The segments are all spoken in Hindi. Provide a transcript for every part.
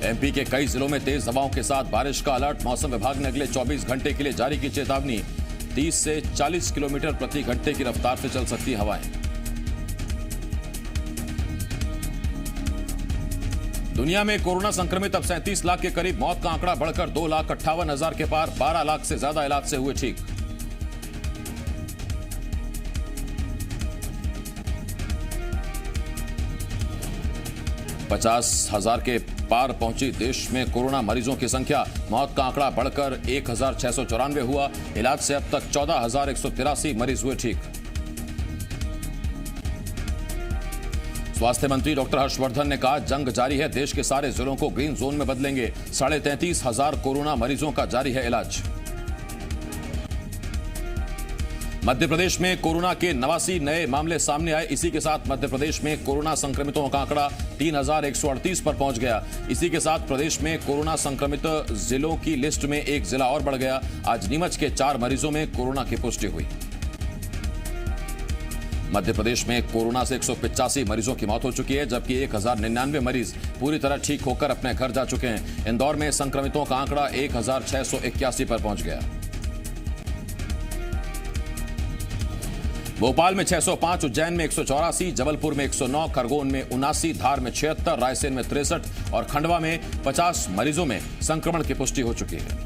एमपी के कई जिलों में तेज हवाओं के साथ बारिश का अलर्ट। मौसम विभाग ने अगले 24 घंटे के लिए जारी की चेतावनी। 30 से 40 किलोमीटर प्रति घंटे की रफ्तार से चल सकती हवाएं। दुनिया में कोरोना संक्रमित अब 37 लाख के करीब। मौत का आंकड़ा बढ़कर 2,58,000 के पार। 12 लाख से ज्यादा इलाज से हुए ठीक। पचास हजार के पार पहुंची देश में कोरोना मरीजों की संख्या। मौत का आंकड़ा बढ़कर 1,694 हुआ। इलाज से अब तक 14,183 मरीज हुए ठीक। स्वास्थ्य मंत्री डॉक्टर हर्षवर्धन ने कहा, जंग जारी है। देश के सारे जिलों को ग्रीन जोन में बदलेंगे। 33,500 कोरोना मरीजों का जारी है इलाज। मध्य प्रदेश में कोरोना के 89 नए मामले सामने आए। इसी के साथ मध्य प्रदेश में कोरोना संक्रमितों का आंकड़ा 3,138 पर पहुंच गया। इसी के साथ प्रदेश में कोरोना संक्रमित जिलों की लिस्ट में एक जिला और बढ़ गया। आज नीमच के 4 मरीजों में कोरोना की पुष्टि हुई। मध्य प्रदेश में कोरोना से 185 मरीजों की मौत हो चुकी है, जबकि 1,099 मरीज पूरी तरह ठीक होकर अपने घर जा चुके हैं। इंदौर में संक्रमितों का आंकड़ा 1,681 पर पहुंच गया। भोपाल में 605, उज्जैन में 184, जबलपुर में 109, खरगोन में 79, धार में 76, रायसेन में 63 और खंडवा में 50 मरीजों में संक्रमण की पुष्टि हो चुकी है।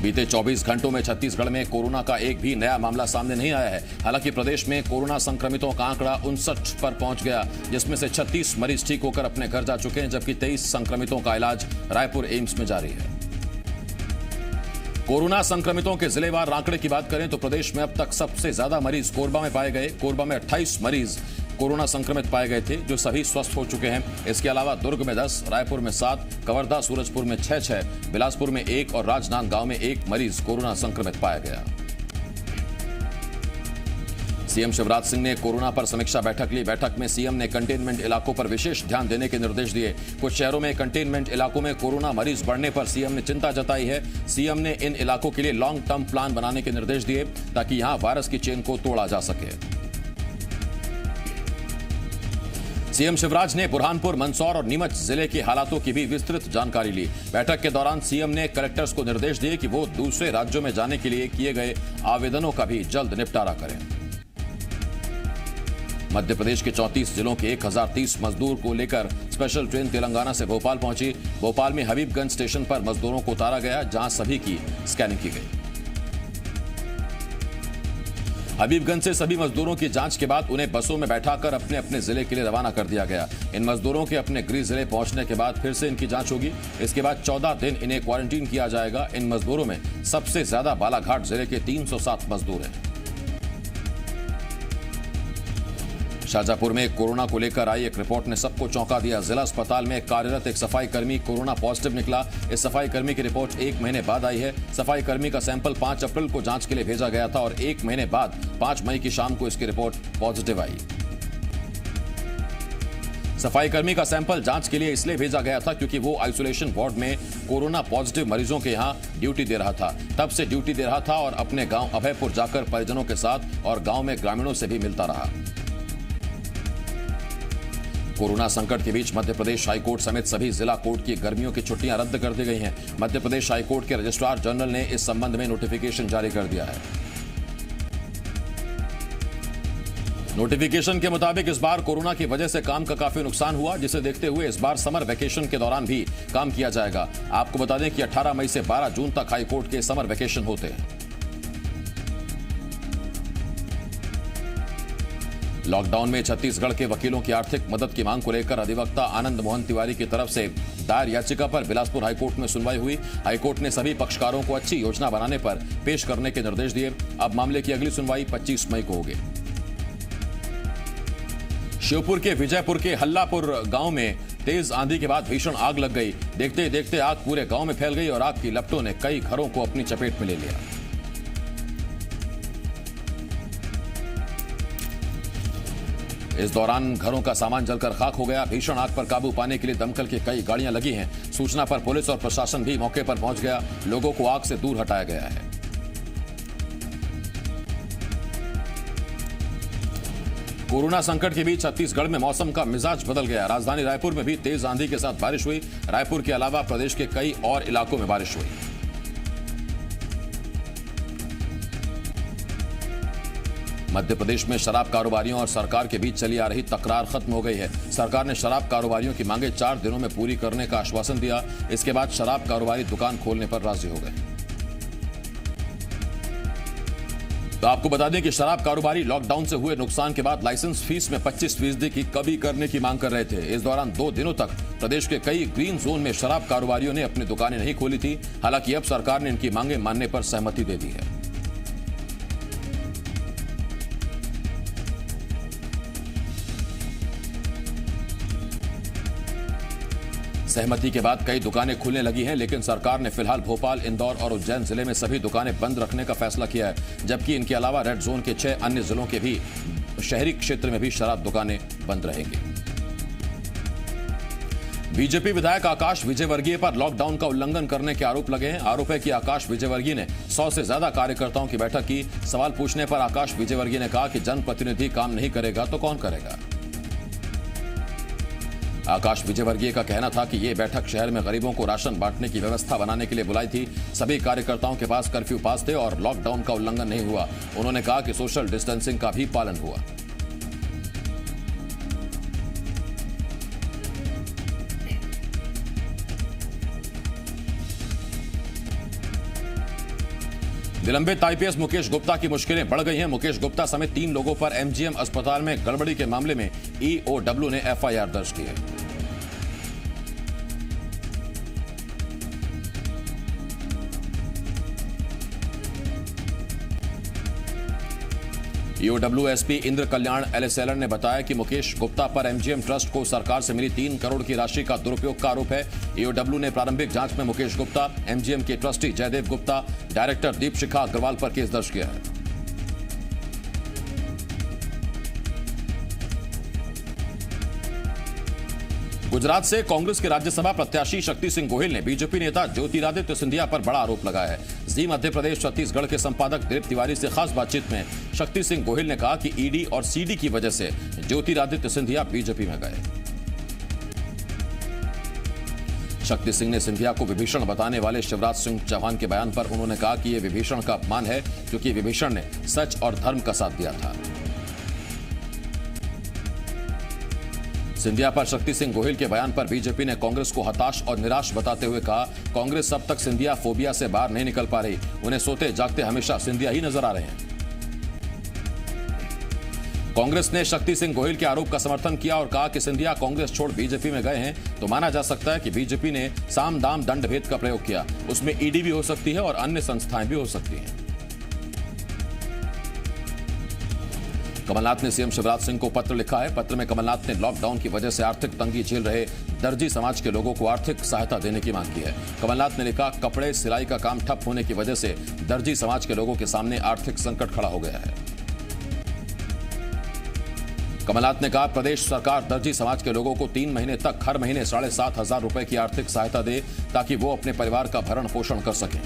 बीते 24 घंटों में छत्तीसगढ़ में कोरोना का एक भी नया मामला सामने नहीं आया है। हालांकि प्रदेश में कोरोना संक्रमितों का आंकड़ा 59 पर पहुंच गया, जिसमें से 36 मरीज ठीक होकर अपने घर जा चुके हैं, जबकि 23 संक्रमितों का इलाज रायपुर एम्स में जारी है। कोरोना संक्रमितों के जिलेवार आंकड़े की बात करें तो प्रदेश में अब तक सबसे ज्यादा मरीज कोरबा में पाए गए। कोरबा में 28 मरीज कोरोना संक्रमित पाए गए थे, जो सभी स्वस्थ हो चुके हैं। इसके अलावा दुर्ग में 10, रायपुर में 7, कवर्धा सूरजपुर में 6, बिलासपुर में 1 और राजनांदगांव में 1 मरीज कोरोना संक्रमित पाया गया। सीएम शिवराज सिंह ने कोरोना पर समीक्षा बैठक ली। बैठक में सीएम ने कंटेनमेंट इलाकों पर विशेष ध्यान देने के निर्देश दिए। कुछ शहरों में कंटेनमेंट इलाकों में कोरोना मरीज बढ़ने पर सीएम ने चिंता जताई है। सीएम ने इन इलाकों के लिए लॉन्ग टर्म प्लान बनाने के निर्देश दिए, ताकि यहां वायरस की चेन को तोड़ा जा सके। सीएम शिवराज ने बुरहानपुर, मंदसौर और नीमच जिले के हालातों की भी विस्तृत जानकारी ली। बैठक के दौरान सीएम ने कलेक्टर्स को निर्देश दिए कि वो दूसरे राज्यों में जाने के लिए किए गए आवेदनों का भी जल्द निपटारा करें। मध्य प्रदेश के 34 जिलों के 1,030 मजदूर को लेकर स्पेशल ट्रेन तेलंगाना से भोपाल पहुंची। भोपाल में हबीबगंज स्टेशन पर मजदूरों को उतारा गया, जहां सभी की स्कैनिंग की गई। हबीबगंज से सभी मजदूरों की जांच के बाद उन्हें बसों में बैठाकर अपने अपने जिले के लिए रवाना कर दिया गया। इन मजदूरों के अपने गृह जिले पहुंचने के बाद फिर से इनकी जांच होगी। इसके बाद 14 दिन इन्हें क्वारंटीन किया जाएगा। इन मजदूरों में सबसे ज्यादा बालाघाट जिले के 307 मजदूर हैं। शाहजहांपुर में कोरोना को लेकर आई एक रिपोर्ट ने सबको चौंका दिया। जिला अस्पताल में कार्यरत एक सफाई कर्मी कोरोना पॉजिटिव निकला। इस सफाई कर्मी की रिपोर्ट 1 महीने बाद आई है। सफाई कर्मी का सैंपल 5 अप्रैल को जांच के लिए भेजा गया था और 1 महीने बाद 5 मई की शाम को इसकी रिपोर्ट पॉजिटिव आई। सफाई कर्मी का सैंपल जांच के लिए इसलिए भेजा गया था क्योंकि वो आइसोलेशन वार्ड में कोरोना पॉजिटिव मरीजों के यहां ड्यूटी दे रहा था। तब से ड्यूटी दे रहा था और अपने गांव अभयपुर जाकर परिजनों के साथ और गांव में ग्रामीणों से भी मिलता रहा। कोरोना संकट के बीच मध्य प्रदेश हाईकोर्ट समेत सभी जिला कोर्ट की गर्मियों की छुट्टियां रद्द कर दी गई हैं। मध्य प्रदेश हाईकोर्ट के रजिस्ट्रार जनरल ने इस संबंध में नोटिफिकेशन जारी कर दिया है। नोटिफिकेशन के मुताबिक इस बार कोरोना की वजह से काम का काफी नुकसान हुआ, जिसे देखते हुए इस बार समर वेकेशन के दौरान भी काम किया जाएगा। आपको बता दें कि 18 मई से 12 जून तक हाईकोर्ट के समर वेकेशन होते हैं। लॉकडाउन में छत्तीसगढ़ के वकीलों की आर्थिक मदद की मांग को लेकर अधिवक्ता आनंद मोहन तिवारी की तरफ से दायर याचिका पर बिलासपुर हाईकोर्ट में सुनवाई हुई। हाईकोर्ट ने सभी पक्षकारों को अच्छी योजना बनाने पर पेश करने के निर्देश दिए। अब मामले की अगली सुनवाई 25 मई को होगी। श्योपुर के विजयपुर के हल्लापुर गांव में तेज आंधी के बाद भीषण आग लग गई। देखते देखते आग पूरे गांव में फैल गई और आग की लपटों ने कई घरों को अपनी चपेट में ले लिया। इस दौरान घरों का सामान जलकर खाक हो गया। भीषण आग पर काबू पाने के लिए दमकल की कई गाड़ियां लगी हैं। सूचना पर पुलिस और प्रशासन भी मौके पर पहुंच गया। लोगों को आग से दूर हटाया गया है। कोरोना संकट के बीच छत्तीसगढ़ में मौसम का मिजाज बदल गया। राजधानी रायपुर में भी तेज आंधी के साथ बारिश हुई। रायपुर के अलावा प्रदेश के कई और इलाकों में बारिश हुई। मध्य प्रदेश में शराब कारोबारियों और सरकार के बीच चली आ रही तकरार खत्म हो गई है। सरकार ने शराब कारोबारियों की मांगे 4 दिनों में पूरी करने का आश्वासन दिया। इसके बाद शराब कारोबारी दुकान खोलने पर राजी हो गए। तो आपको बता दें कि शराब कारोबारी लॉकडाउन से हुए नुकसान के बाद लाइसेंस फीस में 25% की कमी करने की मांग कर रहे थे। इस दौरान 2 दिनों तक प्रदेश के कई ग्रीन जोन में शराब कारोबारियों ने अपनी दुकानें नहीं खोली थी। हालांकि अब सरकार ने इनकी मांगे मानने पर सहमति दे दी है। सहमति के बाद कई दुकानें खुलने लगी हैं, लेकिन सरकार ने फिलहाल भोपाल, इंदौर और उज्जैन जिले में सभी दुकानें बंद रखने का फैसला किया है। जबकि इनके अलावा रेड जोन के 6 अन्य जिलों के भी शहरी क्षेत्र में भी शराब दुकानें बंद रहेंगी। बीजेपी विधायक आकाश विजयवर्गीय पर लॉकडाउन का उल्लंघन करने के आरोप लगे हैं। आरोप है कि आकाश विजयवर्गीय ने 100 से ज्यादा कार्यकर्ताओं की बैठक की। सवाल पूछने पर आकाश विजयवर्गीय ने कहा कि जनप्रतिनिधि काम नहीं करेगा तो कौन करेगा। आकाश विजयवर्गीय का कहना था कि यह बैठक शहर में गरीबों को राशन बांटने की व्यवस्था बनाने के लिए बुलाई थी। सभी कार्यकर्ताओं के पास कर्फ्यू पास थे और लॉकडाउन का उल्लंघन नहीं हुआ। उन्होंने कहा कि सोशल डिस्टेंसिंग का भी पालन हुआ। निलंबित आईपीएस मुकेश गुप्ता की मुश्किलें बढ़ गई हैं। मुकेश गुप्ता समेत 3 लोगों पर एमजीएम अस्पताल में गड़बड़ी के मामले में ईओडब्ल्यू ने एफआईआर दर्ज की है। ईओडब्ल्यू एसपी इंद्र कल्याण एलएसएलर ने बताया कि मुकेश गुप्ता पर एमजीएम ट्रस्ट को सरकार से मिली 3 करोड़ की राशि का दुरुपयोग का आरोप है। ईओडब्ल्यू ने प्रारंभिक जांच में मुकेश गुप्ता, एमजीएम के ट्रस्टी जयदेव गुप्ता, डायरेक्टर दीपशिखा अग्रवाल पर केस दर्ज किया है। गुजरात से कांग्रेस के राज्यसभा प्रत्याशी शक्ति सिंह गोहिल ने बीजेपी नेता ज्योतिरादित्य सिंधिया पर बड़ा आरोप लगाया है। जी मध्य प्रदेश छत्तीसगढ़ के संपादक दिलीप तिवारी से खास बातचीत में शक्ति सिंह गोहिल ने कहा कि ईडी और सीडी की वजह से ज्योतिरादित्य सिंधिया बीजेपी में गए। शक्ति सिंह ने सिंधिया को विभीषण बताने वाले शिवराज सिंह चौहान के बयान पर उन्होंने कहा कि यह विभीषण का अपमान है, क्योंकि विभीषण ने सच और धर्म का साथ दिया था। सिंधिया पर शक्ति सिंह गोहिल के बयान पर बीजेपी ने कांग्रेस को हताश और निराश बताते हुए कहा, कांग्रेस अब तक सिंधिया फोबिया से बाहर नहीं निकल पा रही। उन्हें सोते जागते हमेशा सिंधिया ही नजर आ रहे हैं। कांग्रेस ने शक्ति सिंह गोहिल के आरोप का समर्थन किया और कहा कि सिंधिया कांग्रेस छोड़ बीजेपी में गए हैं तो माना जा सकता है कि बीजेपी ने साम दाम दंड भेद का प्रयोग किया। उसमें ईडी भी हो सकती है और अन्य संस्थाएं भी हो सकती हैं। कमलनाथ ने सीएम शिवराज सिंह को पत्र लिखा है। पत्र में कमलनाथ ने लॉकडाउन की वजह से आर्थिक तंगी झेल रहे दर्जी समाज के लोगों को आर्थिक सहायता देने की मांग की है। कमलनाथ ने लिखा, कपड़े सिलाई का काम ठप होने की वजह से दर्जी समाज के लोगों के सामने आर्थिक संकट खड़ा हो गया है। कमलनाथ ने कहा, प्रदेश सरकार दर्जी समाज के लोगों को 3 महीने तक हर महीने 7,500 रुपए की आर्थिक सहायता दे ताकि वो अपने परिवार का भरण पोषण कर सकें।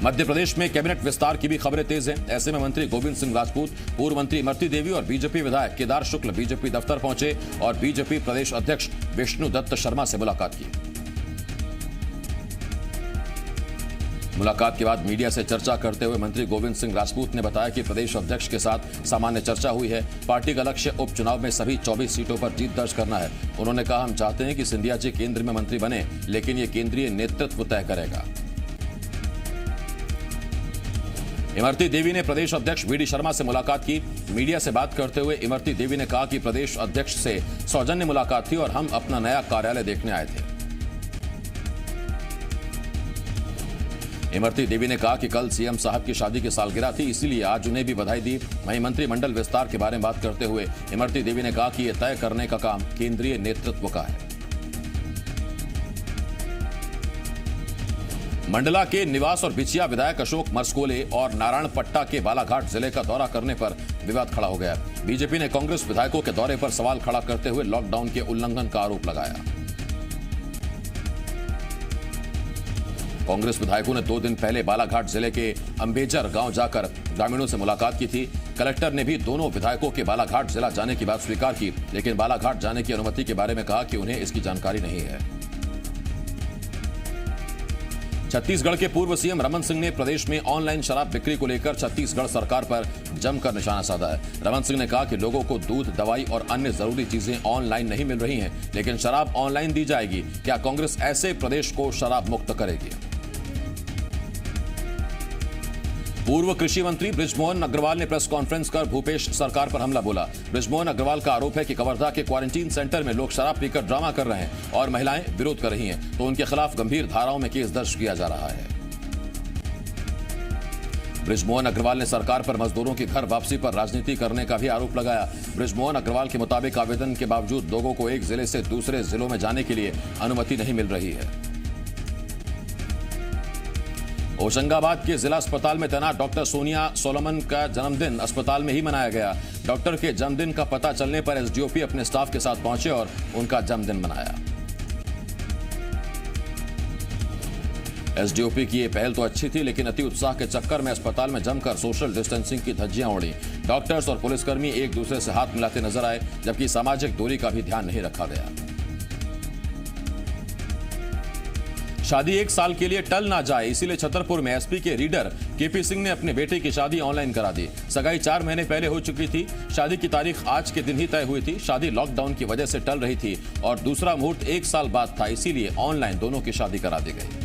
मध्य प्रदेश में कैबिनेट विस्तार की भी खबरें तेज हैं। ऐसे में मंत्री गोविंद सिंह राजपूत, पूर्व मंत्री इमरती देवी और बीजेपी विधायक केदार शुक्ल बीजेपी दफ्तर पहुंचे और बीजेपी प्रदेश अध्यक्ष विष्णु दत्त शर्मा से मुलाकात की। मुलाकात के बाद मीडिया से चर्चा करते हुए मंत्री गोविंद सिंह राजपूत ने बताया कि प्रदेश अध्यक्ष के साथ सामान्य चर्चा हुई है। पार्टी का लक्ष्य उपचुनाव में सभी 24 सीटों पर जीत दर्ज करना है। उन्होंने कहा, हम चाहते हैं कि सिंधिया जी केंद्र में मंत्री बने, लेकिन ये केंद्रीय नेतृत्व तय करेगा। इमरती देवी ने प्रदेश अध्यक्ष वीडी शर्मा से मुलाकात की। मीडिया से बात करते हुए इमरती देवी ने कहा कि प्रदेश अध्यक्ष से सौजन्य मुलाकात थी और हम अपना नया कार्यालय देखने आए थे। इमरती देवी ने कहा कि कल सीएम साहब की शादी की सालगिरह थी, इसीलिए आज उन्हें भी बधाई दी। वहीं मंत्रिमंडल विस्तार के बारे में बात करते हुए इमरती देवी ने कहा कि यह तय करने का काम केंद्रीय नेतृत्व का है। मंडला के निवास और बिछिया विधायक अशोक मरस्कोले और नारायणपट्टा के बालाघाट जिले का दौरा करने पर विवाद खड़ा हो गया। बीजेपी ने कांग्रेस विधायकों के दौरे पर सवाल खड़ा करते हुए लॉकडाउन के उल्लंघन का आरोप लगाया। कांग्रेस विधायकों ने 2 दिन पहले बालाघाट जिले के अंबेजर गांव जाकर ग्रामीणों से मुलाकात की थी। कलेक्टर ने भी दोनों विधायकों के बालाघाट जिला जाने की बात स्वीकार की, लेकिन बालाघाट जाने की अनुमति के बारे में कहा कि उन्हें इसकी जानकारी नहीं है। छत्तीसगढ़ के पूर्व सीएम रमन सिंह ने प्रदेश में ऑनलाइन शराब बिक्री को लेकर छत्तीसगढ़ सरकार पर जमकर निशाना साधा है। रमन सिंह ने कहा कि लोगों को दूध, दवाई और अन्य जरूरी चीजें ऑनलाइन नहीं मिल रही हैं, लेकिन शराब ऑनलाइन दी जाएगी। क्या कांग्रेस ऐसे प्रदेश को शराब मुक्त करेगी? पूर्व कृषि मंत्री बृजमोहन अग्रवाल ने प्रेस कॉन्फ्रेंस कर भूपेश सरकार पर हमला बोला। बृजमोहन अग्रवाल का आरोप है कि कवर्धा के क्वारंटीन सेंटर में लोग शराब पीकर ड्रामा कर रहे हैं और महिलाएं विरोध कर रही हैं, तो उनके खिलाफ गंभीर धाराओं में केस दर्ज किया जा रहा है। बृजमोहन अग्रवाल ने सरकार पर मजदूरों की घर वापसी पर राजनीति करने का भी आरोप लगाया। बृजमोहन अग्रवाल के मुताबिक आवेदन के बावजूद लोगों को एक जिले से दूसरे जिलों में जाने के लिए अनुमति नहीं मिल रही है। होशंगाबाद के जिला अस्पताल में तैनात डॉक्टर सोनिया सोलोमन का जन्मदिन अस्पताल में ही मनाया गया। डॉक्टर के जन्मदिन का पता चलने पर एसडीओपी अपने स्टाफ के साथ पहुंचे और उनका जन्मदिन मनाया। एसडीओपी की ये पहल तो अच्छी थी, लेकिन अति उत्साह के चक्कर में अस्पताल में जमकर सोशल डिस्टेंसिंग की धज्जियां उड़ी। डॉक्टर्स और पुलिसकर्मी एक दूसरे से हाथ मिलाते नजर आए, जबकि सामाजिक दूरी का भी ध्यान नहीं रखा गया। शादी 1 साल के लिए टल ना जाए, इसीलिए छतरपुर में एसपी के रीडर केपी सिंह ने अपने बेटे की शादी ऑनलाइन करा दी। सगाई 4 महीने पहले हो चुकी थी। शादी की तारीख आज के दिन ही तय हुई थी। शादी लॉकडाउन की वजह से टल रही थी और दूसरा मुहूर्त 1 साल बाद था, इसीलिए ऑनलाइन दोनों की शादी करा दी गई।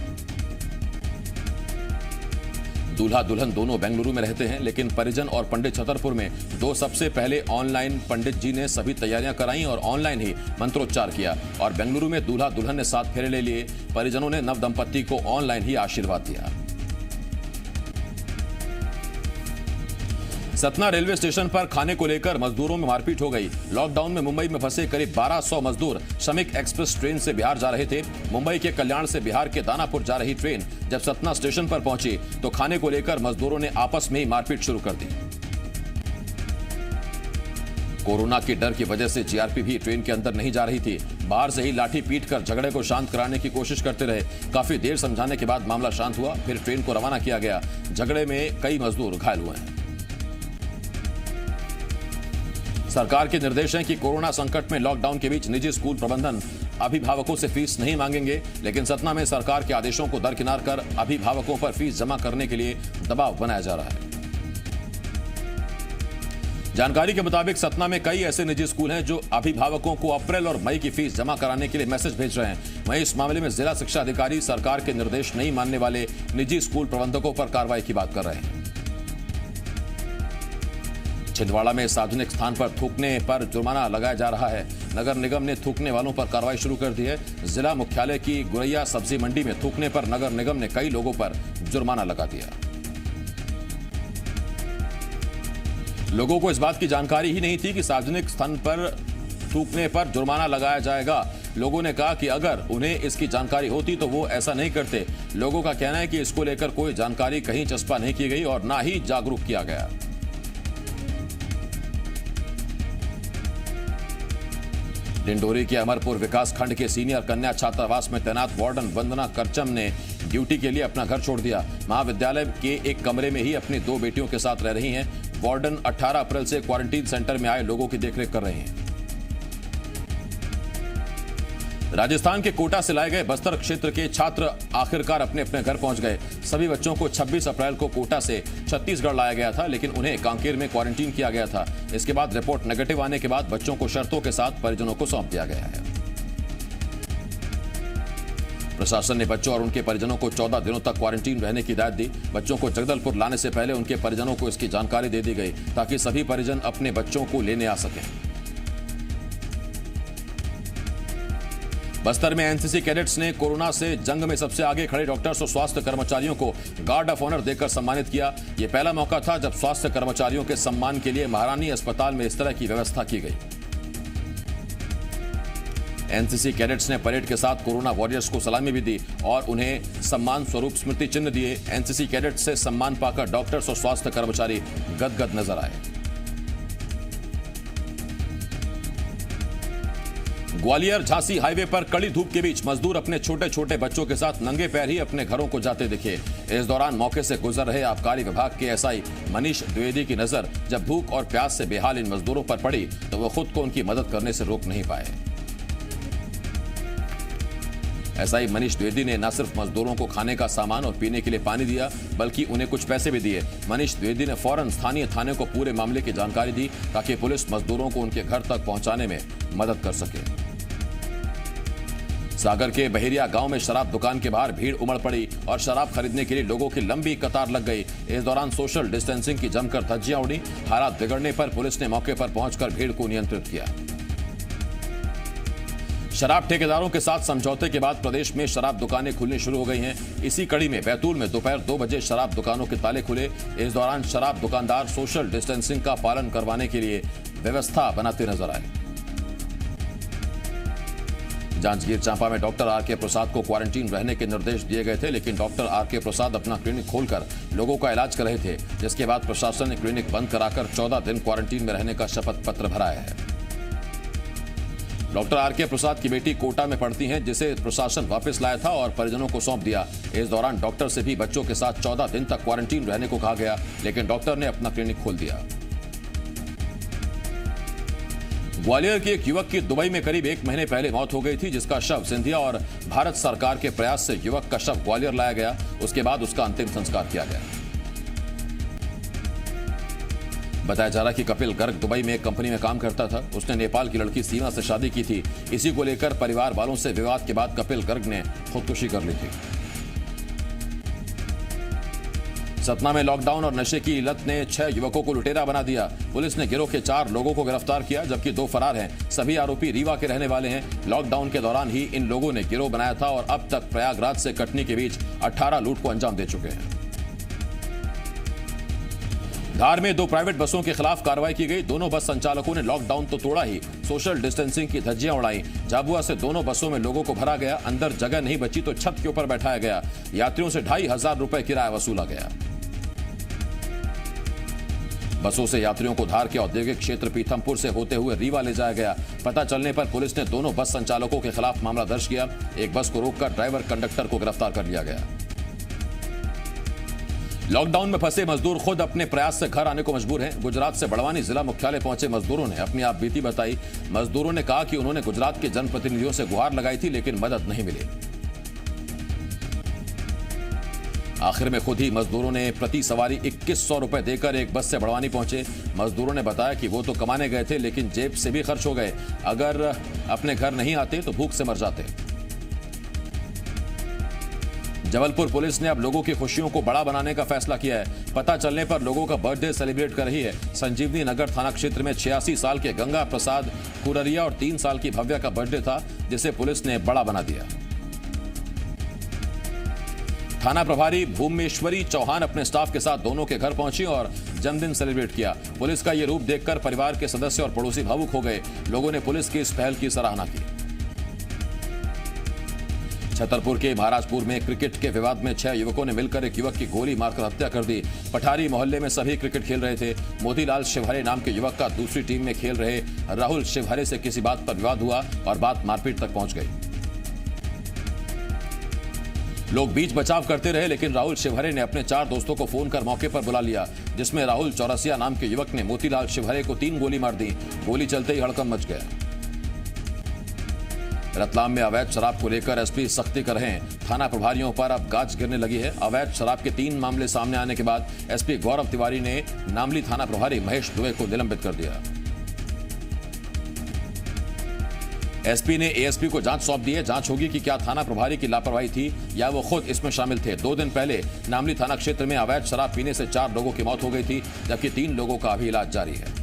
दूल्हा दुल्हन दोनों बेंगलुरु में रहते हैं, लेकिन परिजन और पंडित छतरपुर में 2 सबसे पहले ऑनलाइन पंडित जी ने सभी तैयारियां कराई और ऑनलाइन ही मंत्रोच्चार किया और बेंगलुरु में दूल्हा दुल्हन ने 7 फेरे ले लिए। परिजनों ने नव दंपत्ति को ऑनलाइन ही आशीर्वाद दिया। सतना रेलवे स्टेशन पर खाने को लेकर मजदूरों में मारपीट हो गई। लॉकडाउन में मुंबई में फंसे करीब 1200 मजदूर श्रमिक एक्सप्रेस ट्रेन से बिहार जा रहे थे। मुंबई के कल्याण से बिहार के दानापुर जा रही ट्रेन जब सतना स्टेशन पर पहुंची तो खाने को लेकर मजदूरों ने आपस में ही मारपीट शुरू कर दी। कोरोना के डर की वजह से जीआरपी भी ट्रेन के अंदर नहीं जा रही थी। बाहर से ही लाठी पीट कर झगड़े को शांत कराने की कोशिश करते रहे। काफी देर समझाने के बाद मामला शांत हुआ, फिर ट्रेन को रवाना किया गया। झगड़े में कई मजदूर घायल हुए हैं। सरकार के निर्देश हैं कि कोरोना संकट में लॉकडाउन के बीच निजी स्कूल प्रबंधन अभिभावकों से फीस नहीं मांगेंगे, लेकिन सतना में सरकार के आदेशों को दरकिनार कर अभिभावकों पर फीस जमा करने के लिए दबाव बनाया जा रहा है। जानकारी के मुताबिक सतना में कई ऐसे निजी स्कूल हैं जो अभिभावकों को अप्रैल और मई की फीस जमा कराने के लिए मैसेज भेज रहे हैं। वहीं इस मामले में जिला शिक्षा अधिकारी सरकार के निर्देश नहीं मानने वाले निजी स्कूल प्रबंधकों पर कार्रवाई की बात कर रहे हैं। छिंदवाड़ा में सार्वजनिक स्थान पर थूकने पर जुर्माना लगाया जा रहा है। नगर निगम ने थूकने वालों पर कार्रवाई शुरू कर दी है। जिला मुख्यालय की गुरैया सब्जी मंडी में थूकने पर नगर निगम ने कई लोगों पर जुर्माना लगा दिया। लोगों को इस बात की जानकारी ही नहीं थी कि सार्वजनिक स्थान पर थूकने पर जुर्माना लगाया जाएगा। लोगों ने कहा कि अगर उन्हें इसकी जानकारी होती तो वो ऐसा नहीं करते। लोगों का कहना है कि इसको लेकर कोई जानकारी कहीं चस्पा नहीं की गई और ना ही जागरूक किया गया। डिंडोरी के अमरपुर विकास खंड के सीनियर कन्या छात्रावास में तैनात वार्डन वंदना करचम ने ड्यूटी के लिए अपना घर छोड़ दिया। महाविद्यालय के एक कमरे में ही अपनी 2 बेटियों के साथ रह रही हैं। वार्डन 18 अप्रैल से क्वारंटीन सेंटर में आए लोगों की देखरेख कर रहे हैं। राजस्थान के कोटा से लाए गए बस्तर क्षेत्र के छात्र आखिरकार अपने अपने घर पहुंच गए। सभी बच्चों को 26 अप्रैल को कोटा से छत्तीसगढ़ लाया गया था, लेकिन उन्हें कांकेर में क्वारंटीन किया गया था। इसके बाद रिपोर्ट नेगेटिव आने के बाद बच्चों को शर्तों के साथ परिजनों को सौंप दिया गया है। प्रशासन ने बच्चों और उनके परिजनों को 14 दिनों तक क्वारंटीन रहने की हिदायत दी। बच्चों को जगदलपुर लाने से पहले उनके परिजनों को इसकी जानकारी दे दी गई ताकि सभी परिजन अपने बच्चों को लेने आ सकें। बस्तर में एनसीसी कैडेट्स ने कोरोना से जंग में सबसे आगे खड़े डॉक्टर्स और स्वास्थ्य कर्मचारियों को गार्ड ऑफ ऑनर देकर सम्मानित किया। यह पहला मौका था जब स्वास्थ्य कर्मचारियों के सम्मान के लिए महारानी अस्पताल में इस तरह की व्यवस्था की गई। एनसीसी कैडेट्स ने परेड के साथ कोरोना वॉरियर्स को सलामी भी दी और उन्हें सम्मान स्वरूप स्मृति चिन्ह दिए। एनसीसी कैडेट्स से सम्मान पाकर डॉक्टर्स और स्वास्थ्य कर्मचारी गदगद नजर आए। ग्वालियर झांसी हाईवे पर कड़ी धूप के बीच मजदूर अपने छोटे छोटे बच्चों के साथ नंगे पैर ही अपने घरों को जाते दिखे। इस दौरान मौके से गुजर रहे आबकारी विभाग के एसआई मनीष द्विवेदी की नजर जब भूख और प्यास से बेहाल इन मजदूरों पर पड़ी तो वो खुद को उनकी मदद करने से रोक नहीं पाए। एसआई मनीष द्विवेदी ने न सिर्फ मजदूरों को खाने का सामान और पीने के लिए पानी दिया बल्कि उन्हें कुछ पैसे भी दिए। मनीष द्विवेदी ने फौरन स्थानीय थाने को पूरे मामले की जानकारी दी ताकि पुलिस मजदूरों को उनके घर तक पहुंचाने में मदद कर सके। सागर के बहेरिया गांव में शराब दुकान के बाहर भीड़ उमड़ पड़ी और शराब खरीदने के लिए लोगों की लंबी कतार लग गई। इस दौरान सोशल डिस्टेंसिंग की जमकर धज्जियां उड़ी। हालात बिगड़ने पर पुलिस ने मौके पर पहुंचकर भीड़ को नियंत्रित किया। शराब ठेकेदारों के साथ समझौते के बाद प्रदेश में शराब दुकानें खुलनी शुरू हो गई हैं। इसी कड़ी में बैतूल में दोपहर 2 बजे शराब दुकानों के ताले खुले। इस दौरान शराब दुकानदार सोशल डिस्टेंसिंग का पालन करवाने के लिए व्यवस्था बनाते नजर आए। जांजगीर चांपा में डॉक्टर आर के प्रसाद को क्वारंटीन रहने के निर्देश दिए गए थे, लेकिन डॉक्टर आर के प्रसाद अपना क्लिनिक खोलकर लोगों का इलाज कर रहे थे, जिसके बाद प्रशासन ने क्लिनिक बंद कराकर 14 दिन क्वारंटीन में रहने का शपथ पत्र भराया है। डॉक्टर आर के प्रसाद की बेटी कोटा में पढ़ती हैं, जिसे प्रशासन वापस लाया था और परिजनों को सौंप दिया। इस दौरान डॉक्टर से भी बच्चों के साथ 14 दिन तक क्वारंटीन रहने को कहा गया, लेकिन डॉक्टर ने अपना क्लिनिक खोल दिया। ग्वालियर के एक युवक की दुबई में करीब 1 महीने पहले मौत हो गई थी, जिसका शव सिंधिया और भारत सरकार के प्रयास से युवक का शव ग्वालियर लाया गया। उसके बाद उसका अंतिम संस्कार किया गया। बताया जा रहा है कि कपिल गर्ग दुबई में एक कंपनी में काम करता था। उसने नेपाल की लड़की सीमा से शादी की थी। इसी को लेकर परिवार वालों से विवाद के बाद कपिल गर्ग ने खुदकुशी कर ली थी। सतना में लॉकडाउन और नशे की लत ने 6 युवकों को लुटेरा बना दिया। पुलिस ने गिरोह के 4 लोगों को गिरफ्तार किया, जबकि 2 फरार हैं। सभी आरोपी रीवा के रहने वाले हैं। लॉकडाउन के दौरान ही इन लोगों ने गिरोह बनाया था और अब तक प्रयागराज से कटनी के बीच 18 लूट को अंजाम दे चुके हैं। धार में 2 प्राइवेट बसों के खिलाफ कार्रवाई की गई। दोनों बस संचालकों ने लॉकडाउन तो तोड़ा ही, सोशल डिस्टेंसिंग की धज्जियां उड़ाई। झाबुआ से दोनों बसों में लोगों को भरा गया। अंदर जगह नहीं बची तो छत के ऊपर बैठाया गया। यात्रियों से 2500 रुपए किराया वसूला गया। बसों से यात्रियों को धार के औद्योगिक क्षेत्र पीथमपुर से होते हुए रीवा ले जाया गया। पता चलने पर पुलिस ने दोनों बस संचालकों के खिलाफ मामला दर्ज किया। एक बस को रोककर ड्राइवर कंडक्टर को गिरफ्तार कर लिया गया। लॉकडाउन में फंसे मजदूर खुद अपने प्रयास से घर आने को मजबूर हैं। गुजरात से बड़वानी जिला मुख्यालय पहुंचे मजदूरों ने अपनी आप बीती बताई। मजदूरों ने कहा कि उन्होंने गुजरात के जनप्रतिनिधियों से गुहार लगाई थी, लेकिन मदद नहीं मिली। आखिर में खुद ही मजदूरों ने प्रति सवारी 2100 रुपए देकर एक बस से बड़वानी पहुंचे। मजदूरों ने बताया कि वो तो कमाने गए थे, लेकिन जेब से भी खर्च हो गए। अगर अपने घर नहीं आते तो भूख से मर जाते। जबलपुर पुलिस ने अब लोगों की खुशियों को बड़ा बनाने का फैसला किया है। पता चलने पर लोगों का बर्थडे सेलिब्रेट कर रही है। संजीवनी नगर थाना क्षेत्र में 86 साल के गंगा प्रसाद कुररिया और 3 साल की भव्या का बर्थडे था, जिसे पुलिस ने बड़ा बना दिया। थाना प्रभारी भूमेश्वरी चौहान अपने स्टाफ के साथ दोनों के घर पहुंची और जन्मदिन सेलिब्रेट किया। पुलिस का यह रूप देखकर परिवार के सदस्य और पड़ोसी भावुक हो गए। लोगों ने पुलिस की इस पहल की सराहना की। छतरपुर के महाराजपुर में क्रिकेट के विवाद में 6 युवकों ने मिलकर एक युवक की गोली मारकर हत्या कर दी। पठारी मोहल्ले में सभी क्रिकेट खेल रहे थे। मोतीलाल शिवहरे नाम के युवक का दूसरी टीम में खेल रहे राहुल शिवहरे से किसी बात पर विवाद हुआ और बात मारपीट तक पहुंच गई। लोग बीच बचाव करते रहे, लेकिन राहुल शिवहरे ने अपने 4 दोस्तों को फोन कर मौके पर बुला लिया, जिसमें राहुल चौरसिया नाम के युवक ने मोतीलाल शिवहरे को 3 गोली मार दी। गोली चलते ही हड़कंप मच गया। रतलाम में अवैध शराब को लेकर एसपी सख्ती कर रहे हैं। थाना प्रभारियों पर अब गाज गिरने लगी है। अवैध शराब के 3 मामले सामने आने के बाद एसपी गौरव तिवारी ने नामली थाना प्रभारी महेश दुबे को निलंबित कर दिया। एसपी ने एएसपी को जांच सौंप दी है। जांच होगी कि क्या थाना प्रभारी की लापरवाही थी या वो खुद इसमें शामिल थे। 2 दिन पहले नामली थाना क्षेत्र में अवैध शराब पीने से 4 लोगों की मौत हो गई थी, जबकि 3 लोगों का अभी इलाज जारी है।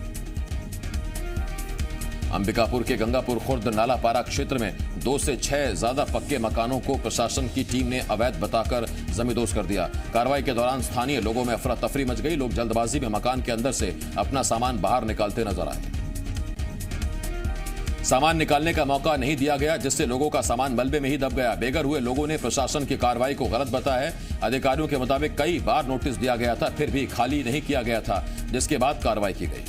अंबिकापुर के गंगापुर खुर्द नालापारा क्षेत्र में 2 से 6 ज्यादा पक्के मकानों को प्रशासन की टीम ने अवैध बताकर जमींदोज कर दिया। कार्रवाई के दौरान स्थानीय लोगों में अफरा तफरी मच गई। लोग जल्दबाजी में मकान के अंदर से अपना सामान बाहर निकालते नजर आए। सामान निकालने का मौका नहीं दिया गया, जिससे लोगों का सामान मलबे में ही दब गया। बेघर हुए लोगों ने प्रशासन की कार्रवाई को गलत बताया है। अधिकारियों के मुताबिक कई बार नोटिस दिया गया था, फिर भी खाली नहीं किया गया था, जिसके बाद कार्रवाई की गई।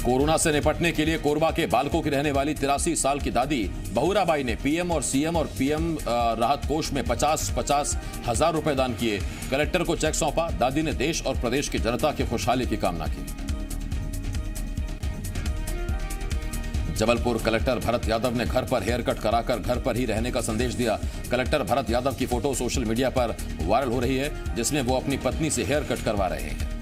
कोरोना से निपटने के लिए कोरबा के बालकों की रहने वाली 83 साल की दादी बहुराबाई ने पीएम और सीएम और पीएम राहत कोष में 50-50 हजार रुपए दान किए। कलेक्टर को चेक सौंपा। दादी ने देश और प्रदेश की जनता की खुशहाली की कामना की। जबलपुर कलेक्टर भरत यादव ने घर पर हेयर कट कराकर घर पर ही रहने का संदेश दिया। कलेक्टर भरत यादव की फोटो सोशल मीडिया पर वायरल हो रही है, जिसमें वो अपनी पत्नी से हेयर कट करवा रहे हैं।